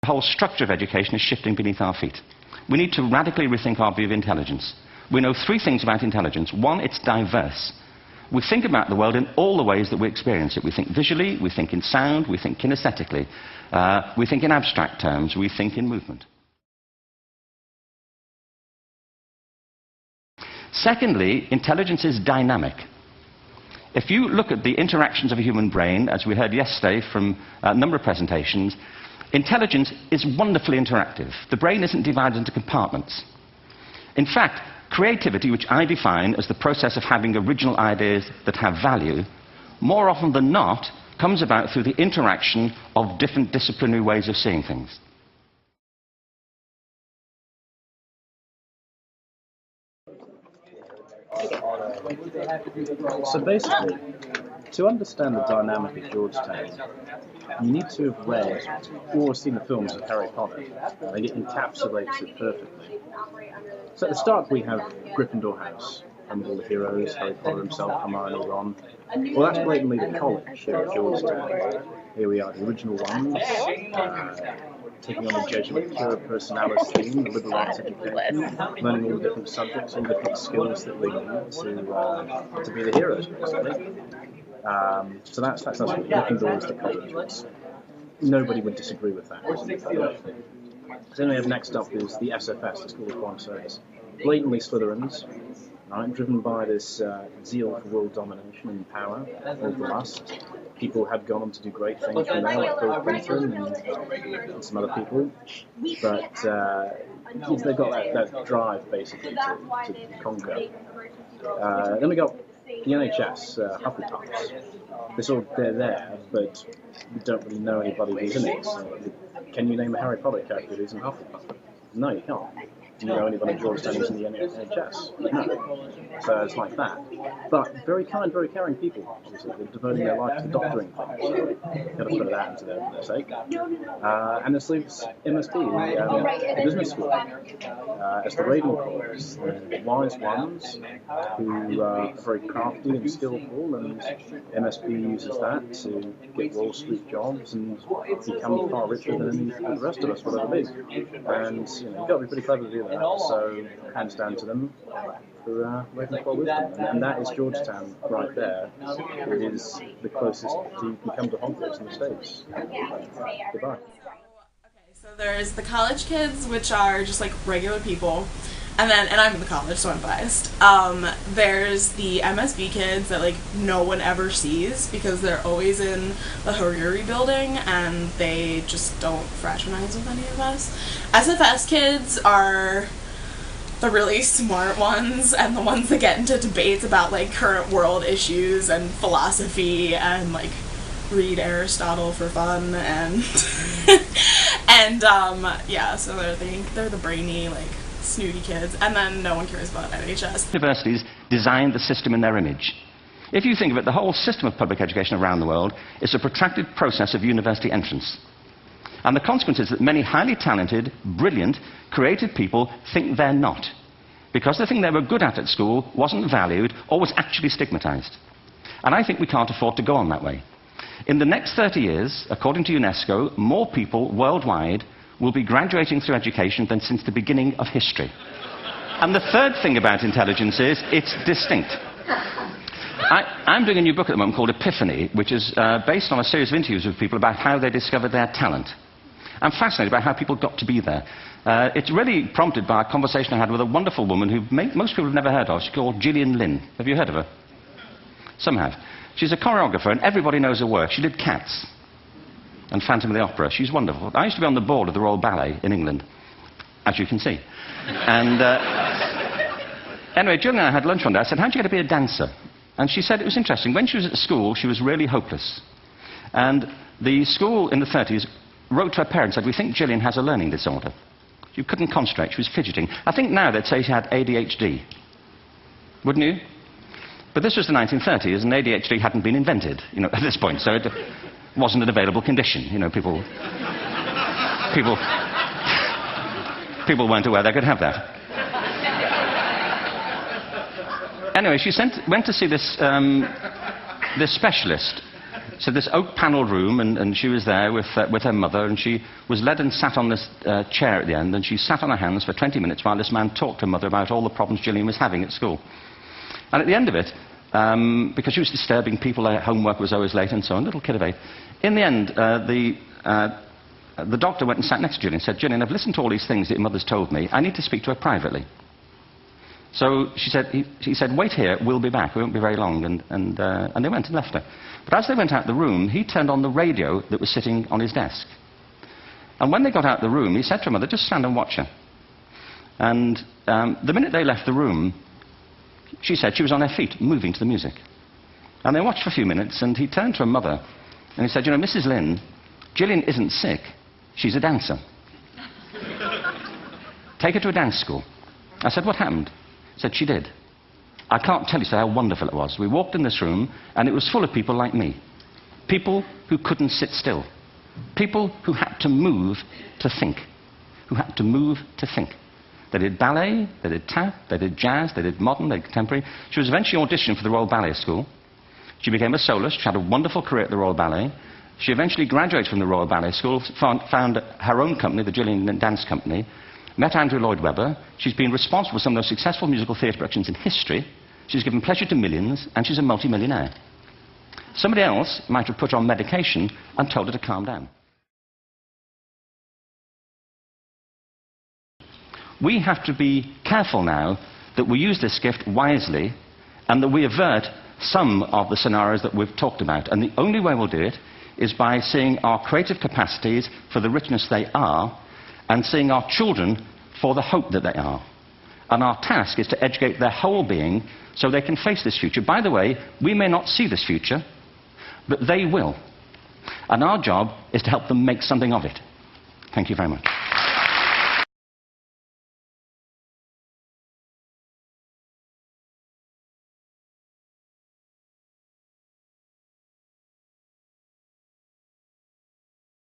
whole structure of education is shifting beneath our feet. We need to radically rethink our view of intelligence. We know three things about intelligence. One, it's diverse. We think about the world in all the ways that we experience it. We think visually, we think in sound, we think kinesthetically, we think in abstract terms, we think in movement. Secondly, intelligence is dynamic. If you look at the interactions of a human brain, as we heard yesterday from a number of presentations, intelligence is wonderfully interactive. The brain isn't divided into compartments. In fact, creativity, which I define as the process of having original ideas that have value, more often than not, comes about through the interaction of different disciplinary ways of seeing things. So basically, to understand the dynamic of Georgetown, you need to have read or seen the films of Harry Potter. Like, it encapsulates it perfectly. So at the start we have Gryffindor House, and all the heroes, Harry Potter himself, Hermione, Ron. Well, that's blatantly the college here at Georgetown. Here we are, the original ones, taking on the Jesuit pure personalis theme, the liberal arts education, learning all the different subjects, all the different skills that we need to be the heroes, basically. So that's what Gryffindor is the college. Nobody would disagree with that. So then we have next up is the SFS, the School of Foreign Service. Blatantly Slytherins, right, driven by this zeal for world domination and power, all the lust. People have gone on to do great things from there, like Bill Clinton and some other people. But they've got that drive, basically, to conquer. Then we got the NHS, Hufflepuffs. They're there, but you don't really know anybody who's in it. So, can you name a Harry Potter character who's in Hufflepuff? No, you can't. Do you know anybody in Georgetown who's in the NHS? No. So it's like that. But very kind, very caring people. Obviously, they're devoting their life to doctoring things. So got to put that into their sake. And this leaves MSB, the business school, as the Ravenclaws, the wise ones who are very crafty and skillful, and MSB uses that to get Wall Street jobs and become far richer than any of the rest of us will ever be. And you've got to be pretty clever to do that. So hands down to them for Ravenclaw wisdom. And that is Georgetown right there. It is the closest you can come to Hogwarts in the States. Goodbye. So there's the college kids, which are just like regular people, and I'm in the college, so I'm biased. There's the MSB kids that like no one ever sees because they're always in the Hariri building and they just don't fraternize with any of us. SFS kids are the really smart ones and the ones that get into debates about like current world issues and philosophy and like read Aristotle for fun and yeah, so they're the brainy, like, snooty kids, and then no one cares about NHS. Universities design the system in their image. If you think of it, the whole system of public education around the world is a protracted process of university entrance. And the consequence is that many highly talented, brilliant, creative people think they're not, because the thing they were good at school wasn't valued or was actually stigmatized. And I think we can't afford to go on that way. In the next 30 years, according to UNESCO, more people worldwide will be graduating through education than since the beginning of history. And the third thing about intelligence is it's distinct. I'm doing a new book at the moment called Epiphany, which is based on a series of interviews with people about how they discovered their talent. I'm fascinated by how people got to be there. It's really prompted by a conversation I had with a wonderful woman who most people have never heard of. She's called Gillian Lynn. Have you heard of her? Some have. She's a choreographer, and everybody knows her work. She did Cats and Phantom of the Opera. She's wonderful. I used to be on the board of the Royal Ballet in England, as you can see. And anyway, Gillian and I had lunch one day. I said, how'd you get to be a dancer? And she said it was interesting. When she was at school, she was really hopeless. And the school in the 30s wrote to her parents and said, we think Gillian has a learning disorder. She couldn't concentrate. She was fidgeting. I think now they'd say she had ADHD. Wouldn't you? But this was the 1930s, and ADHD hadn't been invented, at this point, so it wasn't an available condition. People weren't aware they could have that. Anyway, she went to see this specialist So this oak-panelled room, and she was there with her mother, and she was led and sat on this chair at the end, and she sat on her hands for 20 minutes while this man talked to her mother about all the problems Gillian was having at school. And at the end of it, because she was disturbing people, their homework was always late and so on, little kid of 8, in the end, the doctor went and sat next to Gillian and said, "Gillian, I've listened to all these things that your mother's told me. I need to speak to her privately." So she said, he said, "Wait here, we'll be back. We won't be very long." And they went and left her. But as they went out the room, he turned on the radio that was sitting on his desk. And when they got out the room, he said to her mother, "Just stand and watch her." And the minute they left the room, she said she was on her feet, moving to the music. And they watched for a few minutes, and he turned to her mother, and he said, "You know, Mrs. Lynn, Gillian isn't sick. She's a dancer. Take her to a dance school." I said, "What happened?" He said, "She did. I can't tell you how wonderful it was. We walked in this room, and it was full of people like me. People who couldn't sit still. People who had to move to think. Who had to move to think. They did ballet, they did tap, they did jazz, they did modern, they did contemporary. She was eventually auditioned for the Royal Ballet School. She became a soloist. She had a wonderful career at the Royal Ballet. She eventually graduated from the Royal Ballet School, found her own company, the Gillian Dance Company, met Andrew Lloyd Webber. She's been responsible for some of the most successful musical theatre productions in history. She's given pleasure to millions, and she's a multi-millionaire. Somebody else might have put her on medication and told her to calm down. We have to be careful now that we use this gift wisely and that we avert some of the scenarios that we've talked about. And the only way we'll do it is by seeing our creative capacities for the richness they are and seeing our children for the hope that they are. And our task is to educate their whole being so they can face this future. By the way, we may not see this future, but they will. And our job is to help them make something of it. Thank you very much.